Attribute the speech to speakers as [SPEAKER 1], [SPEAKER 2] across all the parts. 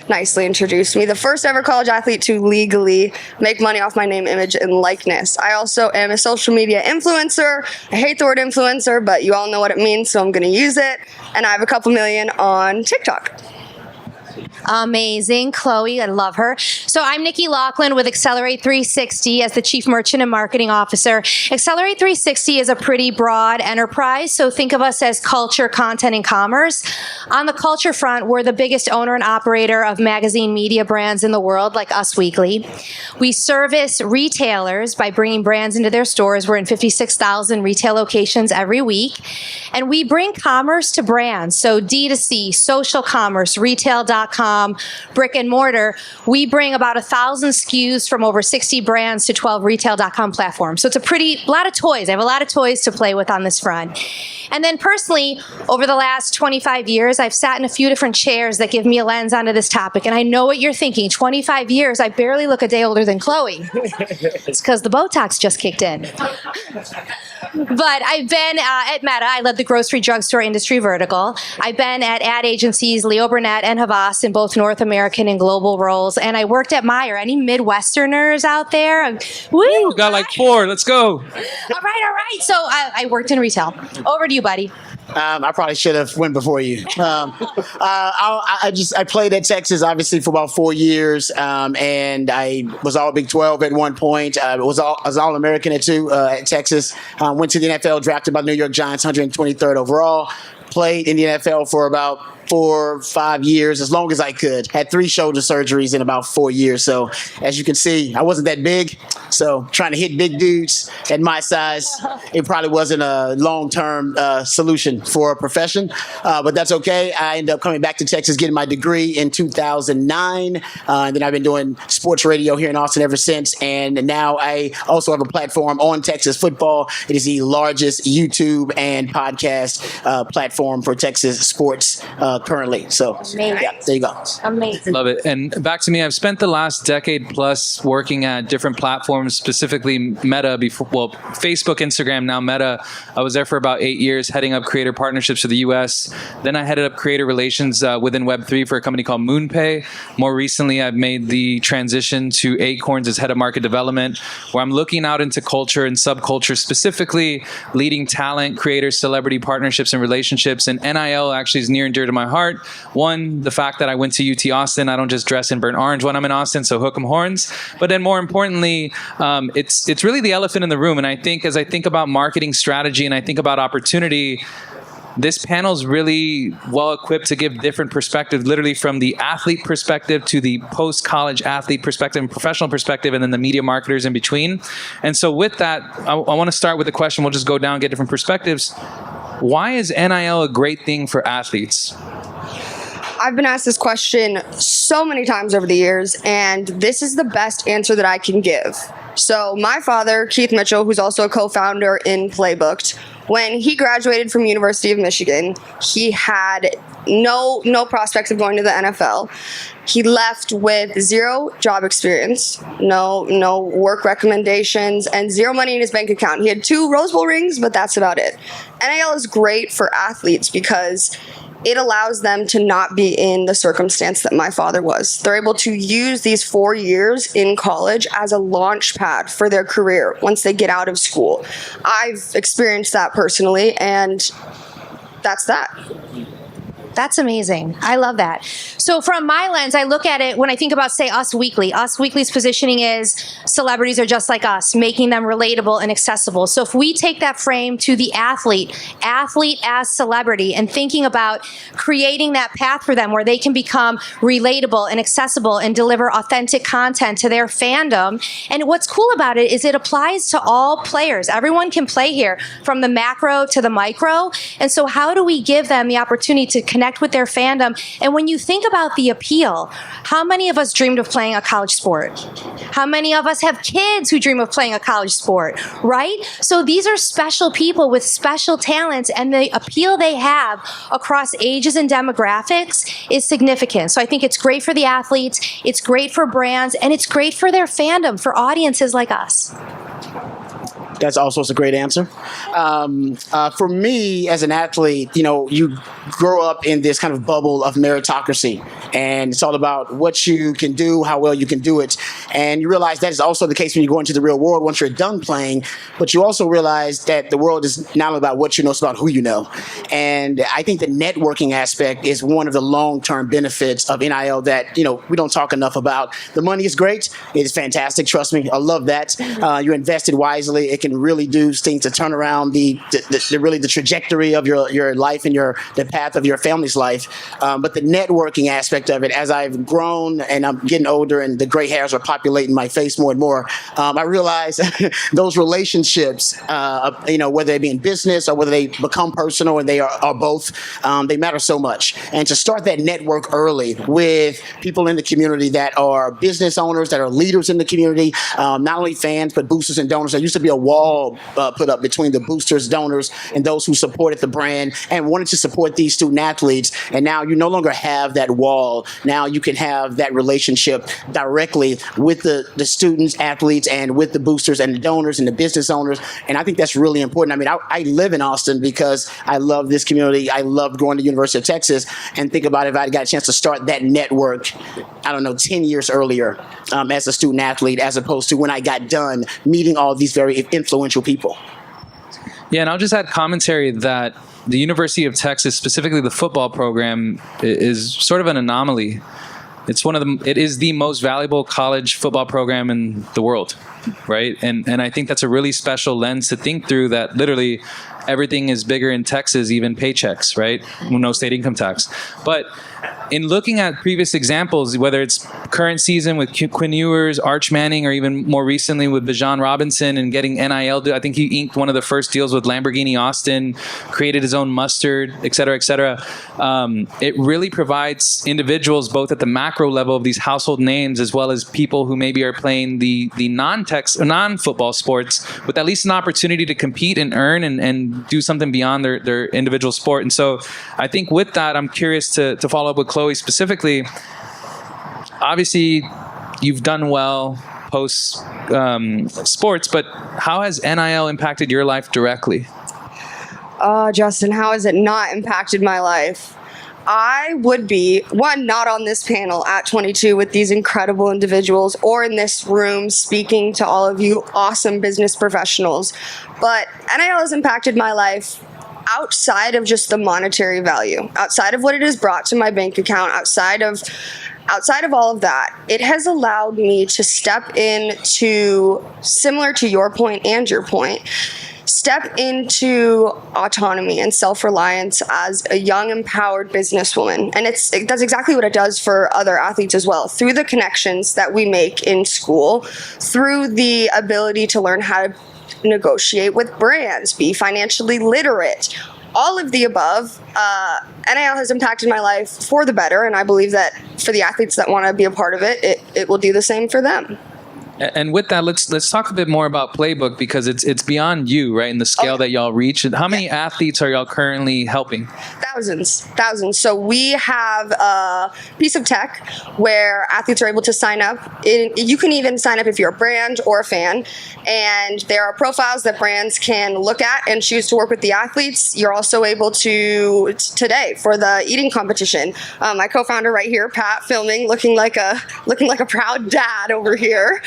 [SPEAKER 1] nicely introduced me. The first ever college athlete to legally make money off my name, image, and likeness. I also am a social media influencer. I hate the word influencer, but you all know what it means, so I'm going to use it. And I have a couple million on TikTok.
[SPEAKER 2] Amazing. Chloe, I love her. So I'm Nikki Laughlin with Accelerate 360 as the Chief Merchant and Marketing Officer. Accelerate 360 is a pretty broad enterprise, so think of us as culture, content, and commerce. On the culture front, we're the biggest owner and operator of magazine media brands in the world, like Us Weekly. We service retailers by bringing brands into their stores. We're in 56,000 retail locations every week. And we bring commerce to brands, so D2C, social commerce, retail.com, brick and mortar. We bring about 1,000 SKUs from over 60 brands to 12 retail.com platforms. So it's a lot of toys. I have a lot of toys to play with on this front. And then personally, over the last 25 years, I've sat in a few different chairs that give me a lens onto this topic. And I know what you're thinking. 25 years, I barely look a day older than Chloe. It's because the Botox just kicked in. But I've been at Meta. I led the grocery drugstore industry vertical. I've been at ad agencies Leo Burnett and Havas in both North American and global roles. And I worked at Meijer. Any Midwesterners out there? Woo!
[SPEAKER 3] Got like 4. Let's go.
[SPEAKER 2] All right. So I worked in retail. Over to you, buddy.
[SPEAKER 4] I probably should have went before you. I played at Texas obviously for about 4 years, and I was all Big 12 at one point. I was all American at Texas. Went to the NFL, drafted by the New York Giants, 123rd overall. Played in the NFL for about 4 or 5 years, as long as I could. Had 3 shoulder surgeries in about 4 years. So as you can see, I wasn't that big. So trying to hit big dudes at my size, it probably wasn't a long-term solution for a profession. But that's okay. I ended up coming back to Texas, getting my degree in 2009. And then I've been doing sports radio here in Austin ever since. And now I also have a platform on Texas football. It is the largest YouTube and podcast platform for Texas sports currently. So yeah, there you go.
[SPEAKER 2] Amazing.
[SPEAKER 3] Love it. And back to me, I've spent the last decade plus working at different platforms, specifically Meta, Facebook, Instagram, now Meta. I was there for about 8 years, heading up creator partnerships for the US. Then I headed up creator relations within Web3 for a company called MoonPay. More recently, I've made the transition to Acorns as head of market development, where I'm looking out into culture and subculture, specifically leading talent, creators, celebrity partnerships and relationships. And NIL actually is near and dear to my heart. One, the fact that I went to UT Austin. I don't just dress in burnt orange when I'm in Austin, so hook 'em horns. But then more importantly, it's really the elephant in the room. And I think as I think about marketing strategy and I think about opportunity, this panel is really well equipped to give different perspectives, literally from the athlete perspective to the post-college athlete perspective and professional perspective, and then the media marketers in between. And so with that, I want to start with a question. We'll just go down and get different perspectives. Why is NIL a great thing for athletes?
[SPEAKER 1] I've been asked this question so many times over the years, and this is the best answer that I can give. So my father, Keith Mitchell, who's also a co-founder in Playbooked, when he graduated from University of Michigan, he had no prospects of going to the NFL. He left with 0 job experience, no work recommendations, and 0 money in his bank account. He had 2 Rose Bowl rings, but that's about it. NIL is great for athletes because it allows them to not be in the circumstance that my father was. They're able to use these 4 years in college as a launch pad for their career once they get out of school. I've experienced that personally, and that's that.
[SPEAKER 2] That's amazing. I love that. So from my lens, I look at it when I think about, say, Us Weekly. Us Weekly's positioning is celebrities are just like us, making them relatable and accessible. So if we take that frame to the athlete as celebrity, and thinking about creating that path for them where they can become relatable and accessible and deliver authentic content to their fandom. And what's cool about it is it applies to all players. Everyone can play here, from the macro to the micro. And so how do we give them the opportunity to connect with their fandom? And when you think about the appeal, how many of us dreamed of playing a college sport? How many of us have kids who dream of playing a college sport, right? So these are special people with special talents, and the appeal they have across ages and demographics is significant. So I think it's great for the athletes, it's great for brands, and it's great for their fandom, for audiences like us.
[SPEAKER 4] That's also a great answer. For me, as an athlete, you grow up in this kind of bubble of meritocracy, and it's all about what you can do, how well you can do it. And you realize that is also the case when you go into the real world once you're done playing, but you also realize that the world is not about what you know, it's about who you know. And I think the networking aspect is one of the long-term benefits of NIL that, we don't talk enough about. The money is great. It is fantastic. Trust me. I love that. You invested wisely. It can really do things to turn around the trajectory of your life and the path of your family's life. But the networking aspect of it, as I've grown and I'm getting older and the gray hairs are populating my face more and more, I realize those relationships, whether they be in business or whether they become personal, and they are both, they matter so much. And to start that network early with people in the community that are business owners, that are leaders in the community, not only fans, but boosters and donors. There used to be a wall put up between the boosters, donors, and those who supported the brand and wanted to support these student athletes. And now you no longer have that wall. Now you can have that relationship directly with the students, athletes, and with the boosters and the donors and the business owners. And I think that's really important. I mean, I live in Austin because I love this community. I loved going to the University of Texas, and think about if I got a chance to start that network, 10 years earlier as a student athlete, as opposed to when I got done meeting all these very influential people.
[SPEAKER 3] Yeah, and I'll just add commentary that the University of Texas, specifically the football program, is sort of an anomaly. It is the most valuable college football program in the world, right? And I think that's a really special lens to think through, that literally everything is bigger in Texas, even paychecks, right? No state income tax. But in looking at previous examples, whether it's current season with Quinn Ewers, Arch Manning, or even more recently with Bijan Robinson and getting NIL, I think he inked one of the first deals with Lamborghini Austin, created his own mustard, et cetera, et cetera. It really provides individuals both at the macro level of these household names, as well as people who maybe are playing the non-football sports, with at least an opportunity to compete and earn and do something beyond their individual sport. And so I think with that, I'm curious to follow up with Chloe specifically. Obviously, you've done well post sports, but how has NIL impacted your life directly?
[SPEAKER 1] Justin, how has it not impacted my life? I would be, not on this panel at 22 with these incredible individuals, or in this room speaking to all of you awesome business professionals. But NIL has impacted my life outside of just the monetary value, outside of what it has brought to my bank account, outside of all of that. It has allowed me to step into, similar to your point and your point, step into autonomy and self-reliance as a young, empowered businesswoman. And it does exactly what it does for other athletes as well, through the connections that we make in school, through the ability to learn how to negotiate with brands, be financially literate, all of the above. NIL has impacted my life for the better, and I believe that for the athletes that want to be a part of it, it will do the same for them.
[SPEAKER 3] And with that, let's talk a bit more about Playbooked, because it's beyond you, right? And the scale that y'all reach. How many athletes are y'all currently helping?
[SPEAKER 1] Thousands. So we have a piece of tech where athletes are able to sign up. You can even sign up if you're a brand or a fan. And there are profiles that brands can look at and choose to work with the athletes. You're also able to, today, for the eating competition, my co-founder right here, Pat, filming, looking like a proud dad over here.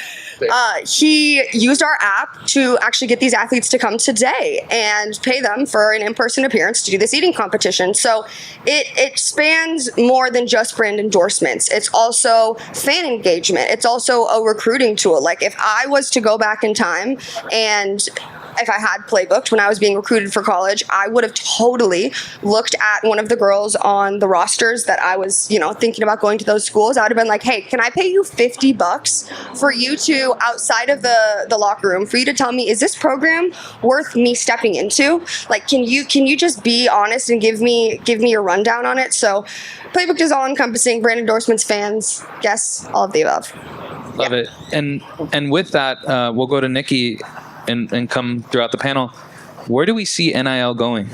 [SPEAKER 1] He used our app to actually get these athletes to come today and pay them for an in-person appearance to do this eating competition. So it spans more than just brand endorsements. It's also fan engagement. It's also a recruiting tool. Like, if I was to go back in time, and if I had Playbooked when I was being recruited for college, I would have totally looked at one of the girls on the rosters that I was, thinking about going to those schools. I would have been like, hey, can I pay you $50 for you to, outside of the locker room, for you to tell me, is this program worth me stepping into? Like, can you just be honest and give me a rundown on it? So Playbooked is all encompassing: brand endorsements, fans, guests, all of the above.
[SPEAKER 3] Love it. And with that, we'll go to Nikki and come throughout the panel. Where do we see NIL going?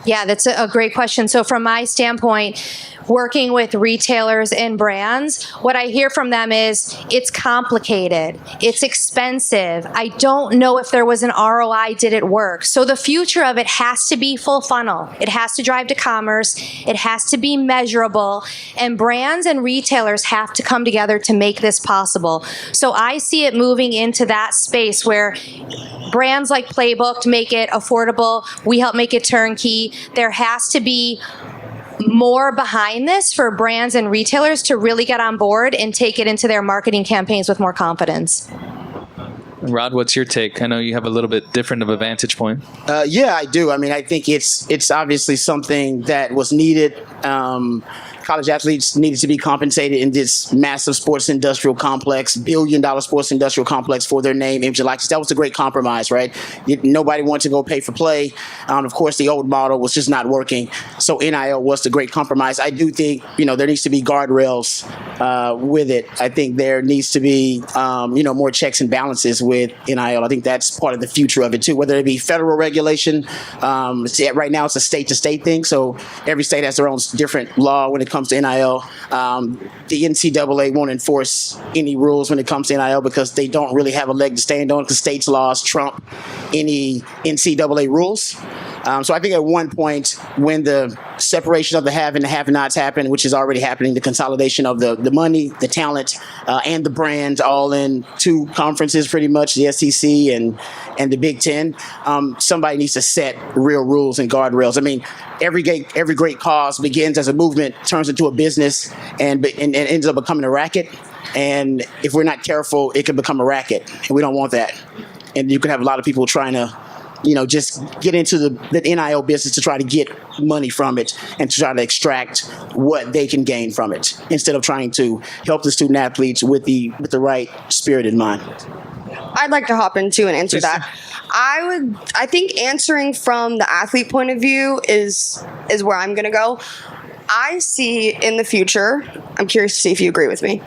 [SPEAKER 2] Yeah, that's a great question. So from my standpoint, working with retailers and brands, what I hear from them is it's complicated, it's expensive, I don't know if there was an ROI, did it work? So the future of it has to be full funnel. It has to drive to commerce, it has to be measurable, and brands and retailers have to come together to make this possible. So I see it moving into that space where brands like Playbooked make it affordable, we help make it turnkey. There has to be more behind this for brands and retailers to really get on board and take it into their marketing campaigns with more confidence.
[SPEAKER 3] Rod, what's your take? I know you have a little bit different of a vantage point.
[SPEAKER 4] Yeah, I do. I mean, I think it's obviously something that was needed. College athletes needed to be compensated in this massive sports industrial complex, billion-dollar sports industrial complex for their name, image, and likeness. That was a great compromise, right? Nobody wanted to go pay for play. Of course, the old model was just not working. So NIL was the great compromise. I do think, there needs to be guardrails with it. I think there needs to be, more checks and balances with NIL. I think that's part of the future of it too, whether it be federal regulation. Right now, it's a state-to-state thing. So every state has their own different law when it comes to NIL. The NCAA won't enforce any rules when it comes to NIL because they don't really have a leg to stand on because states' laws trump any NCAA rules. So I think at one point when the separation of the have and the have-nots happen, which is already happening, the consolidation of the money, the talent, and the brands all in two conferences pretty much, the SEC and the Big Ten, somebody needs to set real rules and guardrails. I mean, every great cause begins as a movement, turns into a business, and ends up becoming a racket. And if we're not careful, it can become a racket, and we don't want that. And you can have a lot of people trying to just get into the NIL business to try to get money from it and to try to extract what they can gain from it instead of trying to help the student athletes with the right spirit in mind.
[SPEAKER 1] I'd like to hop into and answer that. I think answering from the athlete point of view is where I'm going to go. I see in the future, I'm curious to see if you agree with me,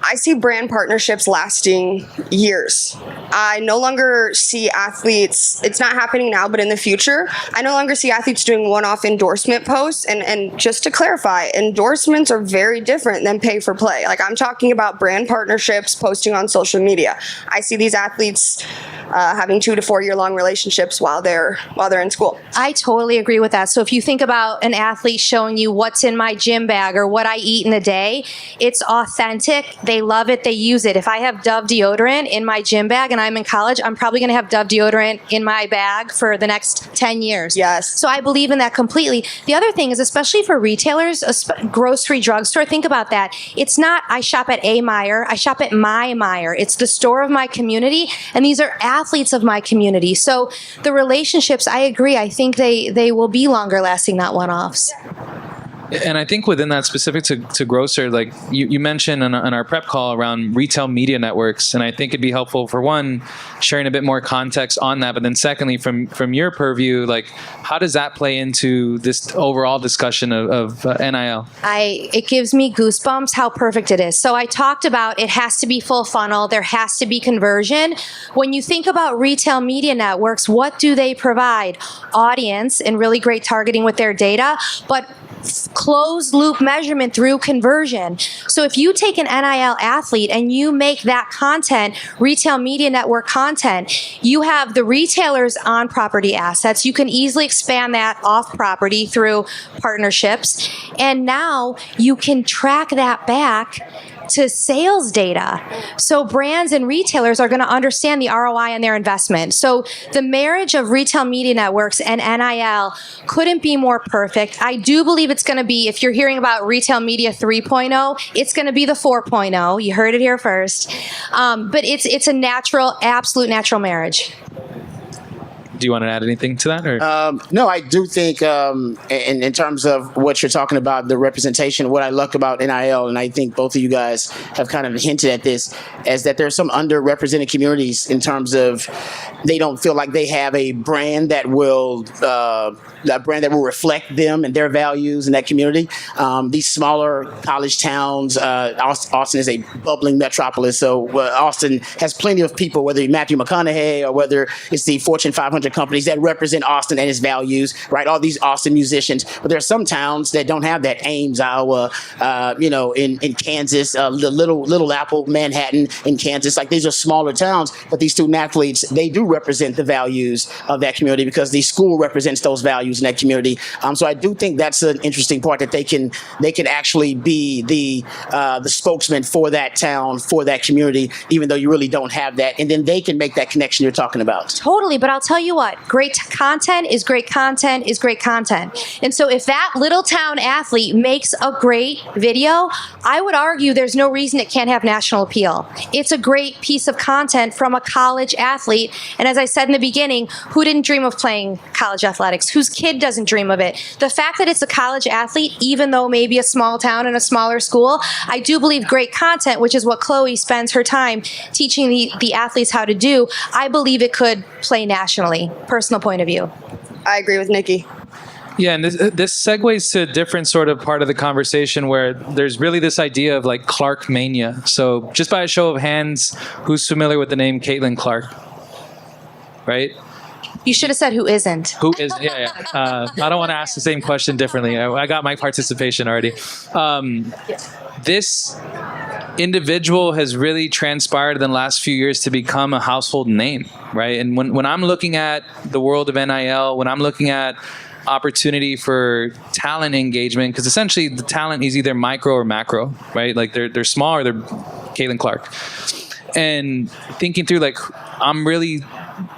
[SPEAKER 1] I see brand partnerships lasting years. I no longer see athletes, it's not happening now, but in the future, I no longer see athletes doing one-off endorsement posts. And just to clarify, endorsements are very different than pay for play. Like, I'm talking about brand partnerships, posting on social media. I see these athletes having 2 to 4 year long relationships while they're in school.
[SPEAKER 2] I totally agree with that. So if you think about an athlete showing you what's in my gym bag or what I eat in a day, it's authentic. They love it. They use it. If I have Dove deodorant in my gym bag and I'm in college, I'm probably going to have Dove deodorant in my bag for the next 10 years.
[SPEAKER 1] Yes.
[SPEAKER 2] So I believe in that completely. The other thing is, especially for retailers, a grocery, drugstore, think about that. It's not I shop at a Meijer, I shop at my Meijer. It's the store of my community, and these are athletes of my community. So the relationships, I agree. I think they will be longer lasting, not one-offs.
[SPEAKER 3] And I think within that specific to grocer, like you mentioned on our prep call around retail media networks, and I think it'd be helpful for one, sharing a bit more context on that, but then secondly, from your purview, like how does that play into this overall discussion of NIL?
[SPEAKER 2] It gives me goosebumps how perfect it is. So I talked about it has to be full funnel, there has to be conversion. When you think about retail media networks, what do they provide? Audience and really great targeting with their data, but closed loop measurement through conversion. So if you take an NIL athlete and you make that content retail media network content, you have the retailers on property assets. You can easily expand that off property through partnerships. And now you can track that back to sales data. So brands and retailers are going to understand the ROI on their investment. So the marriage of retail media networks and NIL couldn't be more perfect. I do believe it's going to be, if you're hearing about retail media 3.0, it's going to be the 4.0. You heard it here first. But it's a natural, absolute natural marriage.
[SPEAKER 3] Do you want to add anything to that? Or?
[SPEAKER 4] No, I do think in terms of what you're talking about, the representation, what I like about NIL, and I think both of you guys have kind of hinted at this, is that there are some underrepresented communities in terms of they don't feel like they have a brand that will reflect them and their values in that community. These smaller college towns, Austin is a bubbling metropolis, so Austin has plenty of people, whether it's Matthew McConaughey or whether it's the Fortune 500 major companies that represent Austin and its values, right? All these Austin musicians. But there are some towns that don't have that. Ames, Iowa, in Kansas, Little Apple, Manhattan, in Kansas. Like, these are smaller towns, but these student athletes, they do represent the values of that community because the school represents those values in that community. So I do think that's an interesting part, that they can actually be the spokesman for that town, for that community, even though you really don't have that. And then they can make that connection you're talking about.
[SPEAKER 2] Totally, but I'll tell you what, great content is great content is great content. And so if that little town athlete makes a great video, I would argue there's no reason it can't have national appeal. It's a great piece of content from a college athlete. And as I said in the beginning, who didn't dream of playing college athletics? Whose kid doesn't dream of it? The fact that it's a college athlete, even though maybe a small town and a smaller school, I do believe great content, which is what Chloe spends her time teaching the athletes how to do, I believe it could play nationally. Personal point of view.
[SPEAKER 1] I agree with Nikki.
[SPEAKER 3] Yeah, and this segues to a different sort of part of the conversation where there's really this idea of like Clark mania. So just by a show of hands, who's familiar with the name Caitlin Clark? Right?
[SPEAKER 2] You should have said who isn't.
[SPEAKER 3] Who is? Yeah. I don't want to ask the same question differently. I got my participation already. This individual has really transpired in the last few years to become a household name, right? And when I'm looking at the world of NIL, when I'm looking at opportunity for talent engagement, because essentially the talent is either micro or macro, right? Like they're small or they're Caitlin Clark. And thinking through, like, I'm really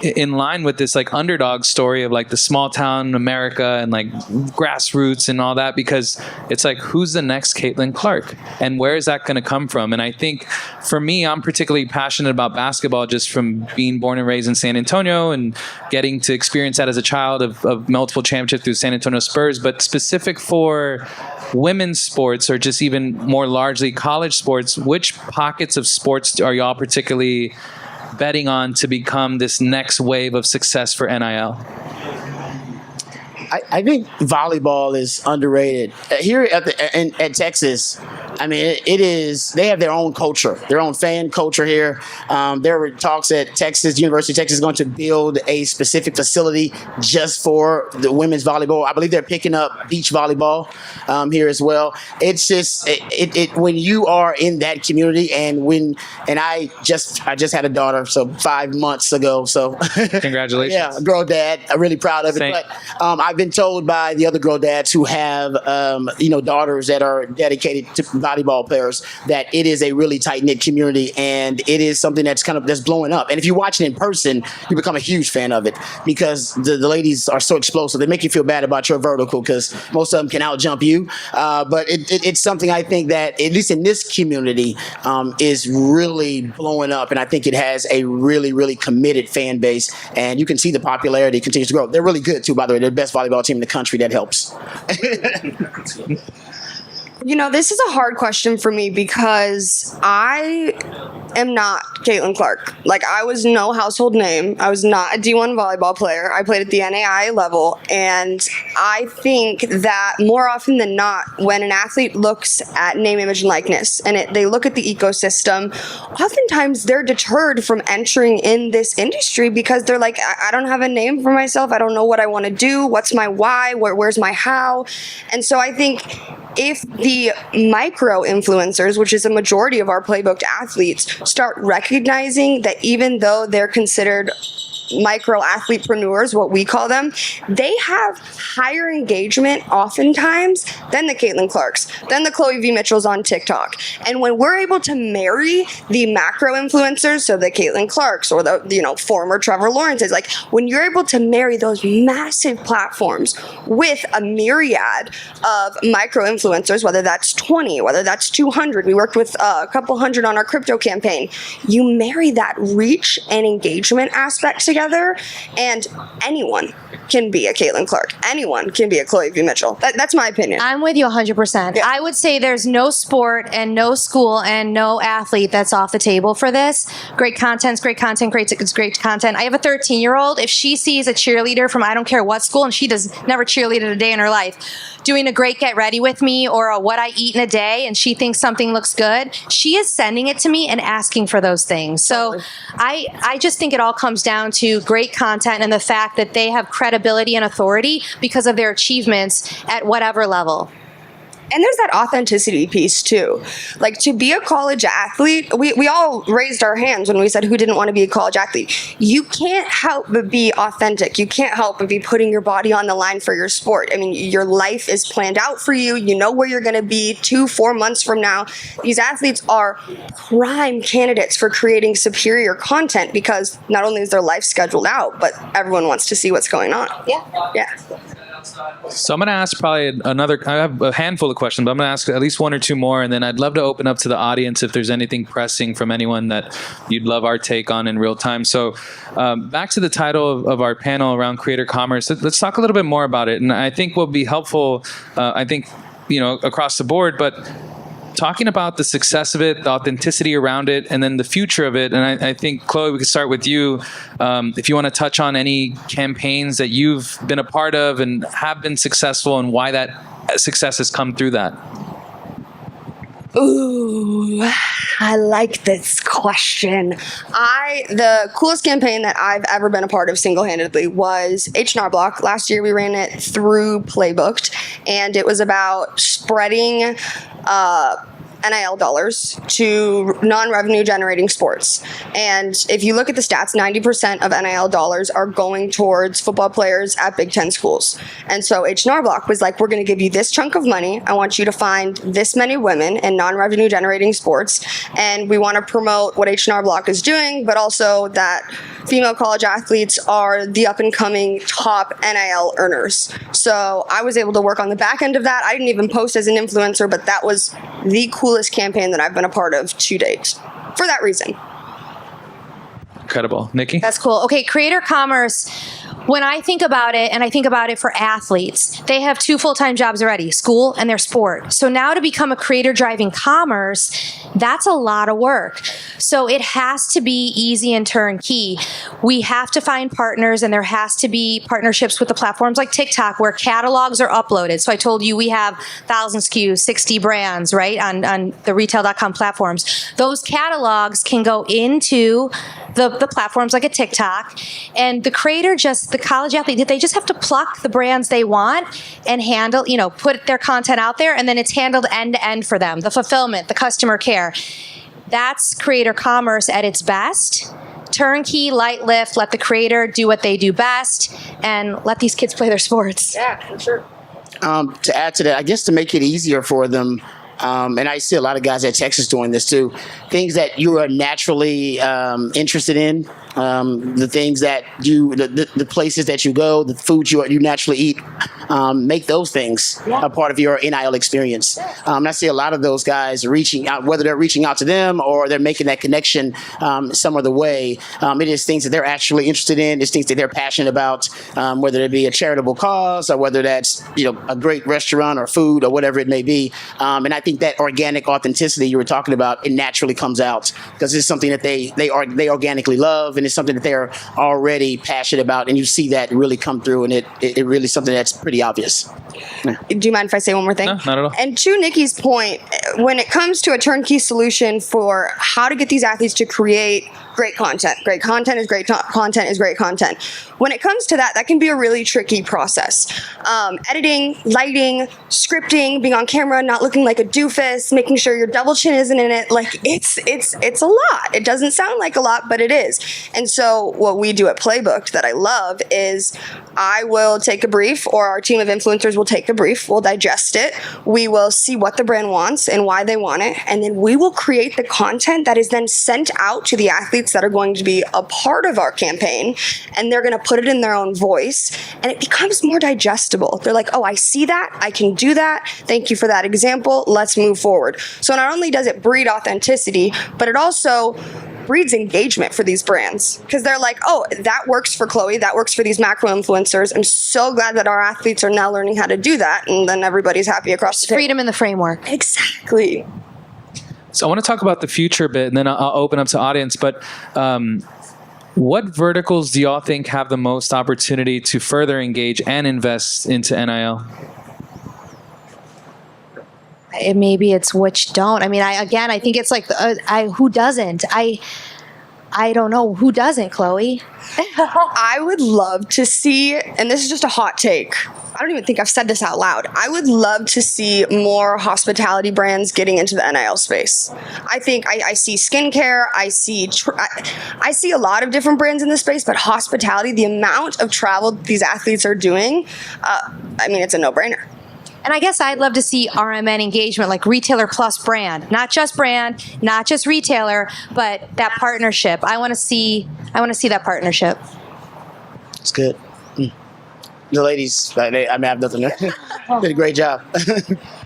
[SPEAKER 3] in line with this like underdog story of like the small town America and like grassroots and all that, because it's like, who's the next Caitlin Clark and where is that going to come from? And I think for me, I'm particularly passionate about basketball just from being born and raised in San Antonio and getting to experience that as a child of multiple championships through San Antonio Spurs. But specific for women's sports, or just even more largely college sports, which pockets of sports are y'all particularly betting on to become this next wave of success for NIL?
[SPEAKER 4] I think volleyball is underrated. Here at Texas, I mean, it is, they have their own culture, their own fan culture here. There were talks at University of Texas is going to build a specific facility just for the women's volleyball. I believe they're picking up beach volleyball here as well. It's just, when you are in that community, and I just had a daughter, so 5 months ago. So
[SPEAKER 3] Congratulations.
[SPEAKER 4] Yeah, girl dad. I'm really proud of it.
[SPEAKER 3] Same.
[SPEAKER 4] But I've been told by the other girl dads who have, daughters that are dedicated to volleyball players, that it is a really tight-knit community, and it is something that's that's blowing up. And if you watch it in person, you become a huge fan of it, because the ladies are so explosive. They make you feel bad about your vertical because most of them can out-jump you. But it's something I think that, at least in this community, is really blowing up, and I think it has a really, really committed fan base, and you can see the popularity continues to grow. They're really good, too, by the way. They're the best volleyball team in the country. That helps.
[SPEAKER 1] You know, this is a hard question for me because I am not Caitlin Clark. Like, I was no household name. I was not a D1 volleyball player. I played at the NAIA level, and I think that more often than not, when an athlete looks at name, image, and likeness, and they look at the ecosystem, oftentimes they're deterred from entering in this industry because they're like, I don't have a name for myself. I don't know what I want to do. What's my why? Where's my how? And so I think if the micro influencers, which is a majority of our Playbooked athletes, start recognizing that even though they're considered micro athletepreneurs, what we call them, they have higher engagement oftentimes than the Caitlin Clarks, than the Chloe V. Mitchells on TikTok. And when we're able to marry the macro influencers, so the Caitlin Clarks or the former Trevor Lawrences, like when you're able to marry those massive platforms with a myriad of micro influencers, whether that's 20, whether that's 200, we worked with a couple hundred on our crypto campaign, you marry that reach and engagement aspect together, and anyone can be a Caitlin Clark. Anyone can be a Chloe V. Mitchell. That's my opinion.
[SPEAKER 2] I'm with you 100%. Yeah. I would say there's no sport and no school and no athlete that's off the table for this. Great content, great content, great content. I have a 13-year-old. If she sees a cheerleader from I don't care what school, and she does never cheerleaded a day in her life, doing a great get ready with me or a what I eat in a day, and she thinks something looks good, she is sending it to me and asking for those things. So I just think it all comes down to to great content and the fact that they have credibility and authority because of their achievements at whatever level.
[SPEAKER 1] And there's that authenticity piece too. Like, to be a college athlete, we all raised our hands when we said who didn't want to be a college athlete. You can't help but be authentic. You can't help but be putting your body on the line for your sport. I mean, your life is planned out for you. You know where you're going to be 2-4 months from now. These athletes are prime candidates for creating superior content because not only is their life scheduled out, but everyone wants to see what's going on. Yeah.
[SPEAKER 3] So I'm going to ask probably I have a handful of questions, but I'm going to ask at least one or two more, and then I'd love to open up to the audience if there's anything pressing from anyone that you'd love our take on in real time. So back to the title of our panel around creator commerce. Let's talk a little bit more about it. And I think will be helpful, across the board, but talking about the success of it, the authenticity around it, and then the future of it. And I think, Chloe, we could start with you. If you want to touch on any campaigns that you've been a part of and have been successful and why that success has come through that.
[SPEAKER 1] Ooh, I like this question. The coolest campaign that I've ever been a part of single-handedly was H&R Block. Last year we ran it through Playbooked, and it was about spreading NIL dollars to non-revenue generating sports. And if you look at the stats, 90% of NIL dollars are going towards football players at Big Ten schools. And so H&R Block was like, we're going to give you this chunk of money. I want you to find this many women in non-revenue generating sports. And we want to promote what H&R Block is doing, but also that female college athletes are the up-and-coming top NIL earners. So I was able to work on the back end of that. I didn't even post as an influencer, but that was the coolest campaign that I've been a part of to date for that reason.
[SPEAKER 3] Incredible. Nikki?
[SPEAKER 2] That's cool. Okay, creator commerce. When I think about it, and I think about it for athletes, they have 2 full-time jobs already, school and their sport. So now to become a creator driving commerce, that's a lot of work. So it has to be easy and turnkey. We have to find partners, and there has to be partnerships with the platforms like TikTok where catalogs are uploaded. So I told you we have 1,000 SKUs, 60 brands, right, on the retail.com platforms. Those catalogs can go into the platforms like a TikTok, and the creator the college athlete, they just have to pluck the brands they want and handle, put their content out there, and then it's handled end to end for them. The fulfillment, the customer care. That's creator commerce at its best. Turnkey, light lift, let the creator do what they do best, and let these kids play their sports.
[SPEAKER 1] Yeah, for sure.
[SPEAKER 4] To add to that, I guess to make it easier for them, and I see a lot of guys at Texas doing this too, things that you are naturally interested in, the things that the places that you go, the foods you naturally eat, make those things a part of your NIL experience. And I see a lot of those guys reaching out, whether they're reaching out to them or they're making that connection some other way. It is things that they're actually interested in. It's things that they're passionate about, whether it be a charitable cause or whether that's a great restaurant or food or whatever it may be. And I think that organic authenticity you were talking about, it naturally comes out because it's something that they organically love, and it's something that they're already passionate about, and you see that really come through, and it really is something that's pretty obvious.
[SPEAKER 1] Do you mind if I say one more thing?
[SPEAKER 3] No, not at all.
[SPEAKER 1] And to Nikki's point, when it comes to a turnkey solution for how to get these athletes to create great content is great content is great content. When it comes to that can be a really tricky process. Editing, lighting, scripting, being on camera, not looking like a doofus, making sure your double chin isn't in it. Like it's a lot. It doesn't sound like a lot, but it is. And so what we do at Playbooked that I love is I will take a brief, or our team of influencers will take a brief, we'll digest it, we will see what the brand wants and why they want it, and then we will create the content that is then sent out to the athletes that are going to be a part of our campaign, and they're going to put it in their own voice, and it becomes more digestible. They're like, oh, I see that, I can do that, thank you for that example, let's move forward. So not only does it breed authenticity, but it also breeds engagement for these brands, because they're like, oh, that works for Chloe, that works for these macro influencers. I'm so glad that our athletes are now learning how to do that, and then everybody's happy across the table.
[SPEAKER 2] Freedom in the framework.
[SPEAKER 1] Exactly.
[SPEAKER 3] So I want to talk about the future a bit, and then I'll open up to audience. But what verticals do y'all think have the most opportunity to further engage and invest into NIL?
[SPEAKER 2] Maybe it's which don't. I mean, I think it's like, who doesn't? I don't know. Who doesn't, Chloe?
[SPEAKER 1] I would love to see, and this is just a hot take, I don't even think I've said this out loud. I would love to see more hospitality brands getting into the NIL space. I think I see skincare, I see a lot of different brands in this space, but hospitality, the amount of travel these athletes are doing, I mean, it's a no-brainer.
[SPEAKER 2] And I guess I'd love to see RMN engagement, like retailer plus brand, not just retailer, but that partnership. I want to see that partnership.
[SPEAKER 4] It's good. The ladies, I have nothing there. Did a great job.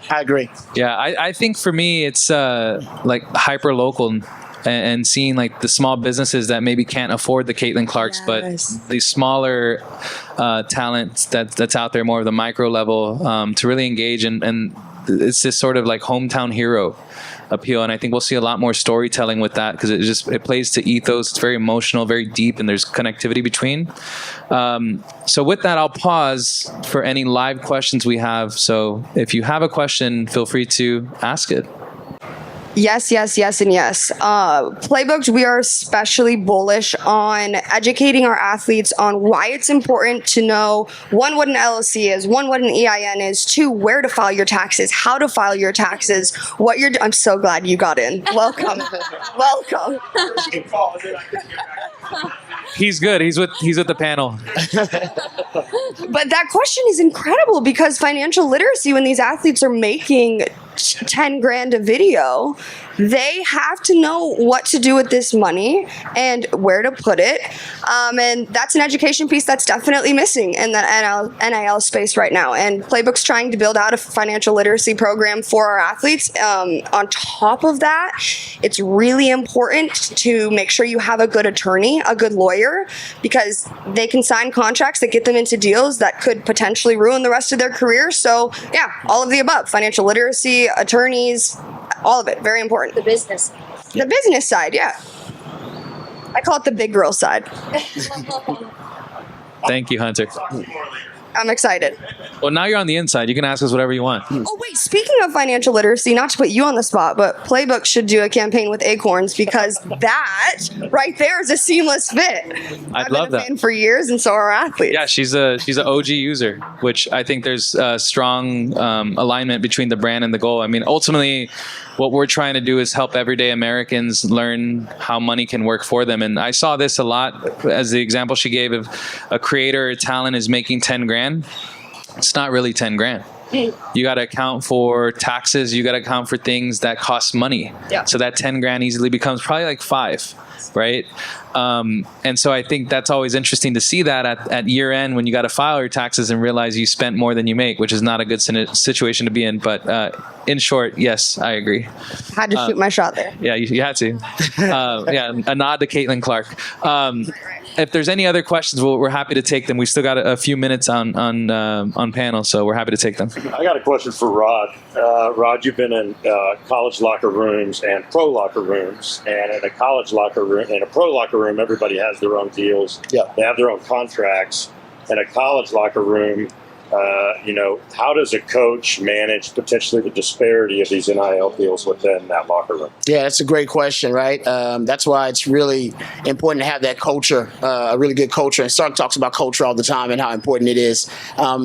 [SPEAKER 4] I agree.
[SPEAKER 3] Yeah, I think for me, it's like hyper local and seeing like the small businesses that maybe can't afford the Caitlin Clarks,
[SPEAKER 1] Yes.
[SPEAKER 3] but the smaller talent that's out there, more of the micro level, to really engage. And it's this sort of like hometown hero appeal. And I think we'll see a lot more storytelling with that because it plays to ethos. It's very emotional, very deep, and there's connectivity between. So with that, I'll pause for any live questions we have. So if you have a question, feel free to ask it.
[SPEAKER 1] Yes, yes, yes, and yes. Playbooked, we are especially bullish on educating our athletes on why it's important to know, one, what an LLC is, one, what an EIN is, two, where to file your taxes, how to file your taxes, what you're I'm so glad you got in. Welcome. Welcome.
[SPEAKER 3] He's good. He's with the panel.
[SPEAKER 1] But that question is incredible because financial literacy, when these athletes are making 10 grand a video, they have to know what to do with this money and where to put it. And that's an education piece that's definitely missing in the NIL space right now. And Playbook's trying to build out a financial literacy program for our athletes. On top of that, it's really important to make sure you have a good attorney, a good lawyer, because they can sign contracts that get them into deals that could potentially ruin the rest of their career. So yeah, all of the above, financial literacy, attorneys, all of it, very important.
[SPEAKER 2] The business.
[SPEAKER 1] The business side, yeah. I call it the big girl side.
[SPEAKER 3] Thank you, Hunter.
[SPEAKER 1] I'm excited.
[SPEAKER 3] Well, now you're on the inside. You can ask us whatever you want.
[SPEAKER 1] Oh, wait, speaking of financial literacy, not to put you on the spot, but Playbooked should do a campaign with Acorns because that right there is a seamless fit. I've
[SPEAKER 3] love
[SPEAKER 1] been a
[SPEAKER 3] that.
[SPEAKER 1] fan for years, and so are our athletes.
[SPEAKER 3] Yeah, she's an OG user, which I think there's a strong alignment between the brand and the goal. I mean, ultimately, what we're trying to do is help everyday Americans learn how money can work for them. And I saw this a lot as the example she gave of a creator or talent is making 10 grand. It's not really 10 grand. You got to account for taxes. You got to account for things that cost money.
[SPEAKER 1] Yeah.
[SPEAKER 3] So that 10 grand easily becomes probably like 5, right? And so I think that's always interesting to see that at year end when you got to file your taxes and realize you spent more than you make, which is not a good situation to be in. But in short, yes, I agree.
[SPEAKER 1] Had to shoot my shot there.
[SPEAKER 3] Yeah, you had to. Yeah, a nod to Caitlin Clark. If there's any other questions, we're happy to take them. We still got a few minutes on panel, so we're happy to take them.
[SPEAKER 5] I got a question for Rod. Rod, you've been in college locker rooms and pro locker rooms, and in a college locker room, in a pro locker room, everybody has their own deals.
[SPEAKER 4] Yeah.
[SPEAKER 5] They have their own contracts. In a college locker room, how does a coach manage potentially the disparity of these NIL deals within that locker room?
[SPEAKER 4] Yeah, that's a great question, right? That's why it's really important to have that culture, a really good culture. And Sark talks about culture all the time and how important it is.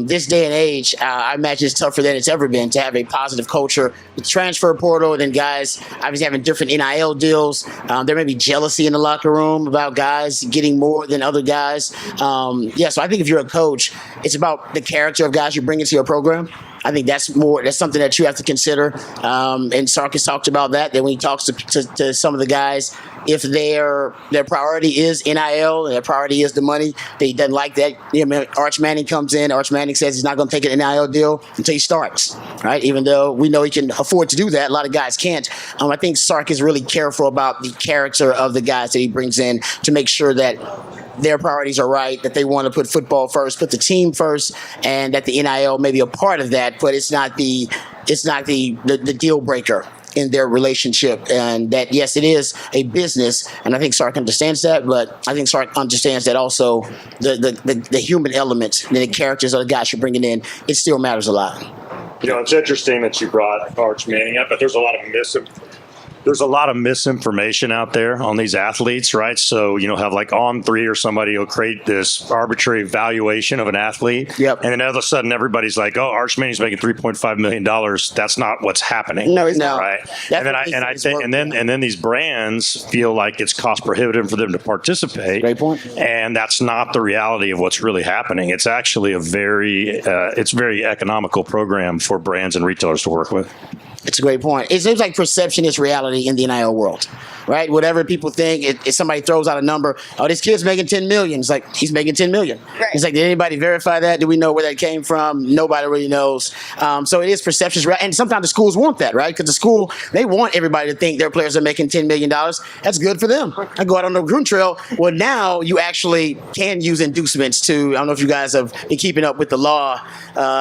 [SPEAKER 4] This day and age, I imagine it's tougher than it's ever been to have a positive culture. The transfer portal, and then guys obviously having different NIL deals. There may be jealousy in the locker room about guys getting more than other guys. So I think if you're a coach, it's about the character of guys you bring into your program. I think that's something that you have to consider. And Sark has talked about that when he talks to some of the guys, if their priority is NIL and their priority is the money, they doesn't like that. Arch Manning comes in. Arch Manning says he's not going to take an NIL deal until he starts, right? Even though we know he can afford to do that, a lot of guys can't. I think Sark is really careful about the character of the guys that he brings in to make sure that their priorities are right, that they want to put football first, put the team first, and that the NIL may be a part of that, but it's not the deal breaker in their relationship. And that, yes, it is a business, and I think Sark understands that, but I think Sark understands that also the human element and the characters of the guys you're bringing in, it still matters a lot.
[SPEAKER 5] It's interesting that you brought Arch Manning up, but there's a lot of There's a lot of misinformation out there on these athletes, right? So, have like On3 or somebody will create this arbitrary valuation of an athlete.
[SPEAKER 4] Yep.
[SPEAKER 5] And then all of a sudden everybody's like, oh, Arch Manning's making $3.5 million. That's not what's happening.
[SPEAKER 4] No, he's not.
[SPEAKER 5] Right. And then these brands feel like it's cost prohibitive for them to participate.
[SPEAKER 4] Great point.
[SPEAKER 5] And that's not the reality of what's really happening. It's actually it's very economical program for brands and retailers to work with.
[SPEAKER 4] It's a great point. It seems like perception is reality in the NIL world, right? Whatever people think, if somebody throws out a number, oh, this kid's making 10 million. It's like, he's making 10 million.
[SPEAKER 1] Right.
[SPEAKER 4] It's like, did anybody verify that? Do we know where that came from? Nobody really knows. So it is perceptions. And sometimes the schools want that, right? Because the school, they want everybody to think their players are making $10 million. That's good for them. I go out on the recruiting trail. Well, now you actually can use inducements to, I don't know if you guys have been keeping up with the law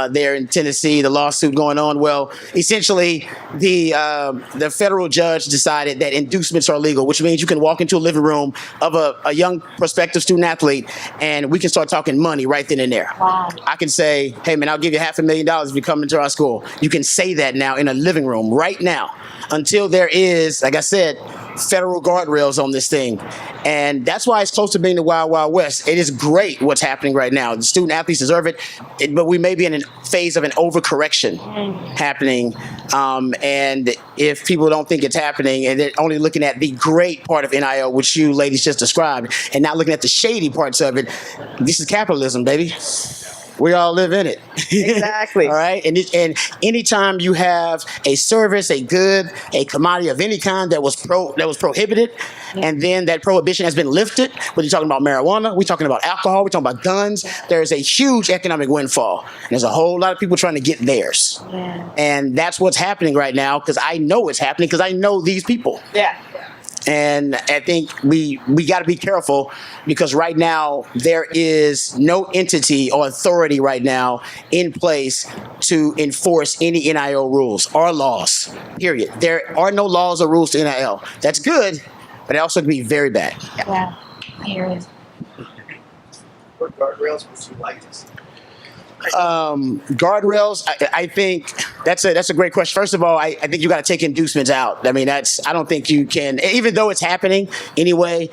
[SPEAKER 4] there in Tennessee, the lawsuit going on. Well, essentially, the federal judge decided that inducements are legal, which means you can walk into a living room of a young prospective student athlete, and we can start talking money right then and there.
[SPEAKER 2] Wow.
[SPEAKER 4] I can say, hey, man, I'll give you $500,000 if you come into our school. You can say that now in a living room right now until there is, like I said, federal guardrails on this thing. And that's why it's close to being the Wild Wild West. It is great what's happening right now. The student athletes deserve it, but we may be in a phase of an overcorrection happening. And if people don't think it's happening and they're only looking at the great part of NIL, which you ladies just described, and not looking at the shady parts of it, this is capitalism, baby. We all live in it.
[SPEAKER 1] Exactly.
[SPEAKER 4] All right. And anytime you have a service, a good, a commodity of any kind that was prohibited, and then that prohibition has been lifted, whether you're talking about marijuana, we're talking about alcohol, we're talking about guns, there's a huge economic windfall. And there's a whole lot of people trying to get theirs.
[SPEAKER 2] Yeah.
[SPEAKER 4] And that's what's happening right now, because I know it's happening because I know these people.
[SPEAKER 1] Yeah.
[SPEAKER 4] And I think we got to be careful, because right now there is no entity or authority right now in place to enforce any NIL rules or laws, period. There are no laws or rules to NIL. That's good, but it also can be very bad.
[SPEAKER 2] Yeah. I hear you.
[SPEAKER 6] What guardrails would you like to see?
[SPEAKER 4] Guardrails, I think that's a great question. First of all, I think you got to take inducements out. I mean, I don't think you can, even though it's happening anyway,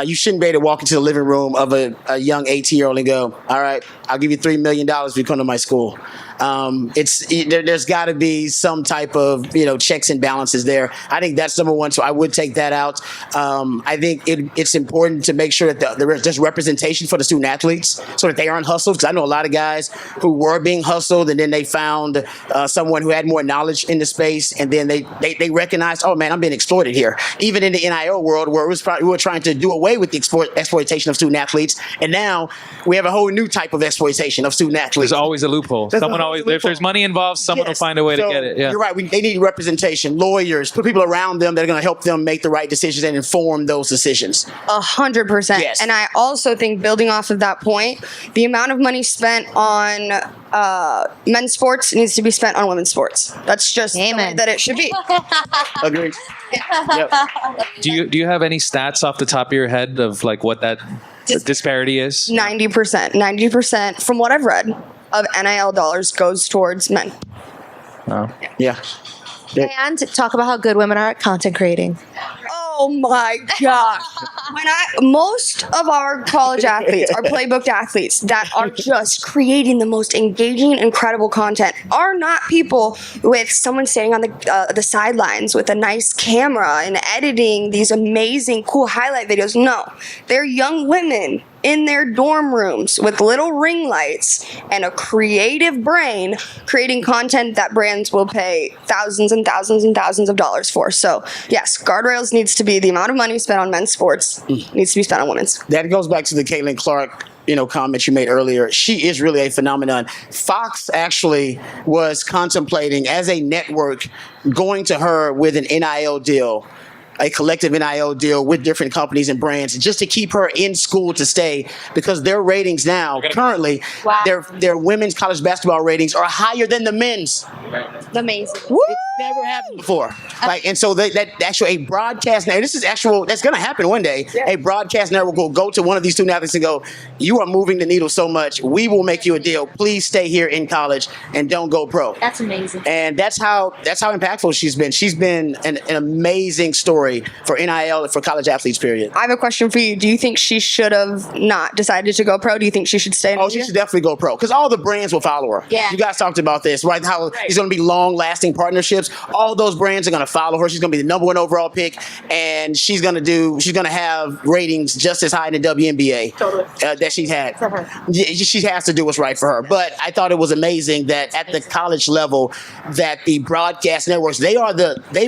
[SPEAKER 4] you shouldn't be able to walk into the living room of a young 18-year-old and go, all right, I'll give you $3 million if you come to my school. There's got to be some type of checks and balances there. I think that's number one, so I would take that out. I think it's important to make sure that there's representation for the student athletes so that they aren't hustled, because I know a lot of guys who were being hustled, and then they found someone who had more knowledge in the space, and then they recognized, oh man, I'm being exploited here. Even in the NIL world, where we were trying to do away with the exploitation of student athletes, and now we have a whole new type of exploitation of student athletes.
[SPEAKER 3] There's always a loophole. If there's money involved, someone will find a way to get it. Yeah.
[SPEAKER 4] You're right. They need representation, lawyers, put people around them that are going to help them make the right decisions and inform those decisions.
[SPEAKER 1] 100%.
[SPEAKER 4] Yes.
[SPEAKER 1] And I also think, building off of that point, the amount of money spent on men's sports needs to be spent on women's sports. That's just the way that it should be.
[SPEAKER 4] Agreed. Yep.
[SPEAKER 3] Do you have any stats off the top of your head of like what that disparity is?
[SPEAKER 1] 90%. 90%, from what I've read, of NIL dollars goes towards men.
[SPEAKER 3] Oh.
[SPEAKER 4] Yeah.
[SPEAKER 2] And talk about how good women are at content creating.
[SPEAKER 1] Oh my gosh. Most of our college athletes, our Playbooked athletes that are just creating the most engaging, incredible content are not people with someone standing on the sidelines with a nice camera and editing these amazing, cool highlight videos. No, they're young women in their dorm rooms with little ring lights and a creative brain creating content that brands will pay thousands and thousands and thousands of dollars for. So yes, guardrails needs to be the amount of money spent on men's sports needs to be spent on women's.
[SPEAKER 4] That goes back to the Caitlin Clark comment you made earlier. She is really a phenomenon. Fox actually was contemplating, as a network, going to her with an NIL deal a collective NIL deal with different companies and brands just to keep her in school to stay, because their ratings now currently, their women's college basketball ratings are higher than the men's.
[SPEAKER 2] Amazing.
[SPEAKER 4] It's never happened before. Like, and so that actual a broadcast now, this is actual, that's going to happen one day. A broadcast network will go to one of these student athletes and go, you are moving the needle so much, we will make you a deal. Please stay here in college and don't go pro.
[SPEAKER 2] That's amazing.
[SPEAKER 4] And that's how impactful she's been. She's been an amazing story for NIL and for college athletes, period.
[SPEAKER 1] I have a question for you. Do you think she should have not decided to go pro? Do you think she should stay in
[SPEAKER 4] Oh,
[SPEAKER 1] India?
[SPEAKER 4] she should definitely go pro, because all the brands will follow her.
[SPEAKER 2] Yeah.
[SPEAKER 4] You guys talked about this, right? How it's going to be long-lasting partnerships. All those brands are going to follow her. She's going to be the #1 overall pick, and she's going to have ratings just as high in the WNBA that she's had.
[SPEAKER 2] For her.
[SPEAKER 4] She has to do what's right for her. But I thought it was amazing that at the college level, that the broadcast networks, they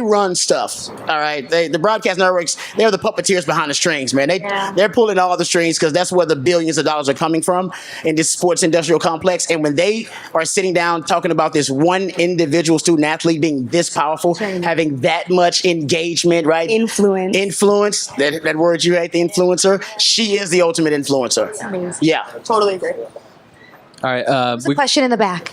[SPEAKER 4] run stuff. All right, the broadcast networks, they're the puppeteers behind the strings, man. They're pulling all the strings, because that's where the billions of dollars are coming from in this sports industrial complex. And when they are sitting down talking about this one individual student athlete being this powerful, having that much engagement, right? Influence, that word you hate, the influencer. She is the ultimate influencer.
[SPEAKER 2] Amazing.
[SPEAKER 4] Yeah.
[SPEAKER 1] Totally agree.
[SPEAKER 3] All right.
[SPEAKER 2] There's a question in the back.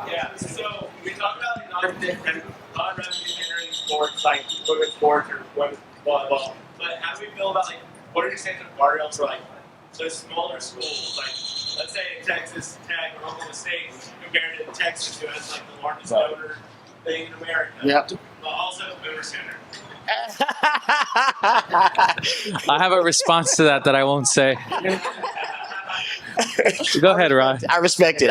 [SPEAKER 7] Yeah, so we talked about non-revenue generating sports, like women's sports or women's volleyball. But how do we feel about, like, what are your stands of guardrails for, like, those smaller schools? Like, let's say Texas Tech or Oklahoma State compared to Texas, who has, like, the largest donor thing in America.
[SPEAKER 4] Yep.
[SPEAKER 7] But also Boomer Center.
[SPEAKER 3] I have a response to that I won't say. Go ahead, Rod.
[SPEAKER 4] I respect it.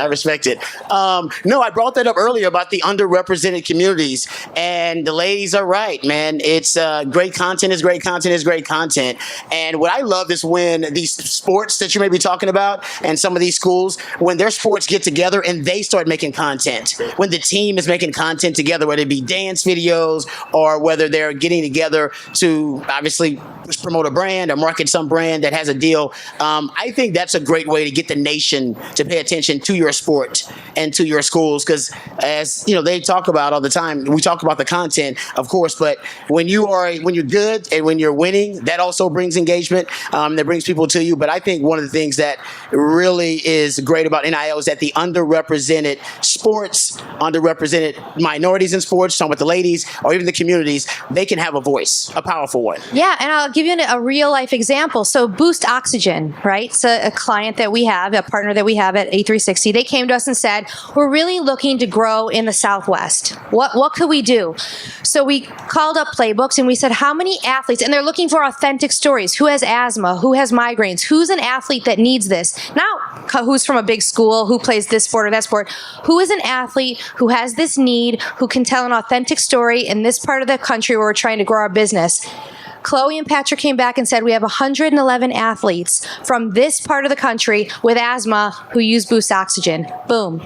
[SPEAKER 4] No, I brought that up earlier about the underrepresented communities, and the ladies are right, man. It's great content is great content is great content. And what I love is when these sports that you may be talking about and some of these schools, when their sports get together and they start making content, when the team is making content together, whether it be dance videos or whether they're getting together to obviously promote a brand or market some brand that has a deal. I think that's a great way to get the nation to pay attention to your sport and to your schools, because as you know, they talk about all the time, we talk about the content, of course, but when you're good and when you're winning, that also brings engagement, that brings people to you. But I think one of the things that really is great about NIL is that the underrepresented sports, underrepresented minorities in sports, talking about the ladies or even the communities, they can have a voice, a powerful one.
[SPEAKER 2] Yeah, and I'll give you a real life example. So Boost Oxygen, right? It's a client that we have, a partner that we have at A360. They came to us and said, we're really looking to grow in the Southwest. What could we do? So we called up Playbooked and we said, how many athletes, and they're looking for authentic stories. Who has asthma? Who has migraines? Who's an athlete that needs this? Not who's from a big school, who plays this sport or that sport. Who is an athlete who has this need, who can tell an authentic story in this part of the country where we're trying to grow our business? Chloe and Patrick came back and said, we have 111 athletes from this part of the country with asthma who use Boost Oxygen. Boom.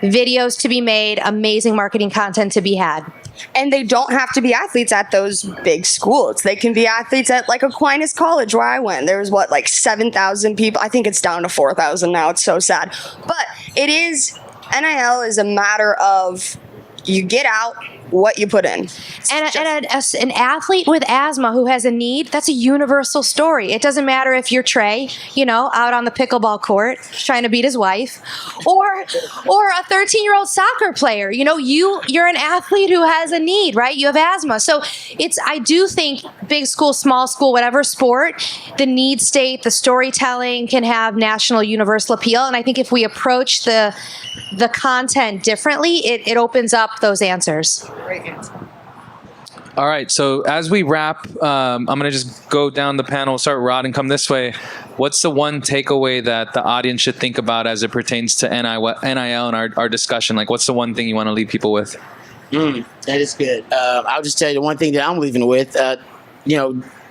[SPEAKER 2] Videos to be made, amazing marketing content to be had.
[SPEAKER 1] And they don't have to be athletes at those big schools. They can be athletes at like Aquinas College where I went. There was 7,000 people. I think it's down to 4,000 now. It's so sad. But NIL is a matter of you get out what you put in.
[SPEAKER 2] And an athlete with asthma who has a need, that's a universal story. It doesn't matter if you're Trey, out on the pickleball court trying to beat his wife, or a 13-year-old soccer player. You're an athlete who has a need, right? You have asthma. So I do think big school, small school, whatever sport, the need state, the storytelling can have national universal appeal. And I think if we approach the content differently, it opens up those answers.
[SPEAKER 1] Great answer.
[SPEAKER 3] All right. So as we wrap, I'm going to just go down the panel, start Rod and come this way. What's the one takeaway that the audience should think about as it pertains to NIL and our discussion? Like, what's the one thing you want to leave people with?
[SPEAKER 4] That is good. I'll just tell you the one thing that I'm leaving with.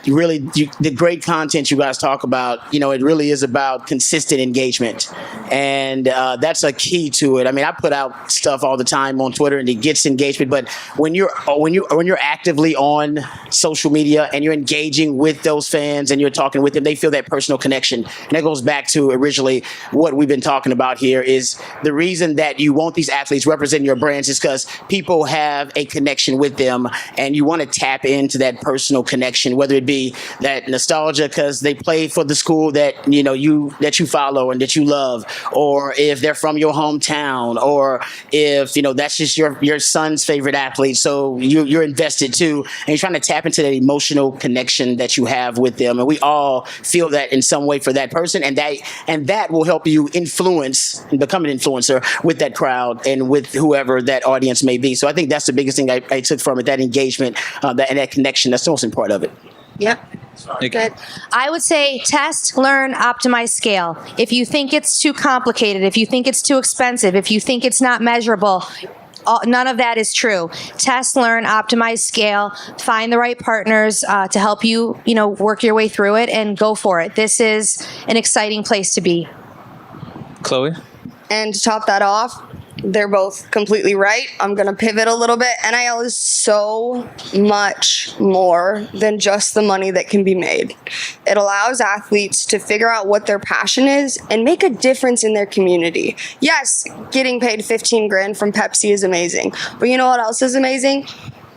[SPEAKER 4] the great content you guys talk about, it really is about consistent engagement, and that's a key to it. I mean, I put out stuff all the time on Twitter, and it gets engagement. But when you're actively on social media and you're engaging with those fans and you're talking with them, they feel that personal connection, and that goes back to originally what we've been talking about here. Is the reason that you want these athletes representing your brands is because people have a connection with them, and you want to tap into that personal connection, whether it be that nostalgia because they play for the school that you follow and that you love, or if they're from your hometown, or if that's just your son's favorite athlete, so you're invested too, and you're trying to tap into that emotional connection that you have with them. And we all feel that in some way for that person, and that will help you influence and become an influencer with that crowd and with whoever that audience may be. So I think that's the biggest thing I took from it, that engagement, and that connection. That's the most important of it.
[SPEAKER 1] Yep. Good.
[SPEAKER 2] I would say test, learn, optimize, scale. If you think it's too complicated, if you think it's too expensive, if you think it's not measurable, none of that is true. Test, learn, optimize, scale, find the right partners to help you, work your way through it, and go for it. This is an exciting place to be.
[SPEAKER 3] Chloe?
[SPEAKER 1] And to top that off, they're both completely right. I'm going to pivot a little bit. NIL is so much more than just the money that can be made. It allows athletes to figure out what their passion is and make a difference in their community. Yes, getting paid 15 grand from Pepsi is amazing. But you know what else is amazing?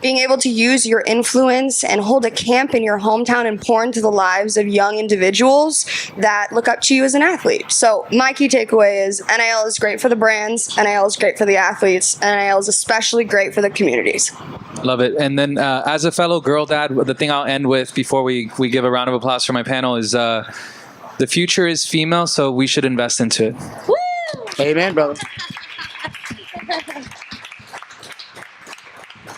[SPEAKER 1] Being able to use your influence and hold a camp in your hometown and pour into the lives of young individuals that look up to you as an athlete. So my key takeaway is NIL is great for the brands, NIL is great for the athletes, NIL is especially great for the communities.
[SPEAKER 3] Love it. And then as a fellow girl dad, the thing I'll end with before we give a round of applause for my panel is the future is female, so we should invest into it.
[SPEAKER 4] Amen, brother.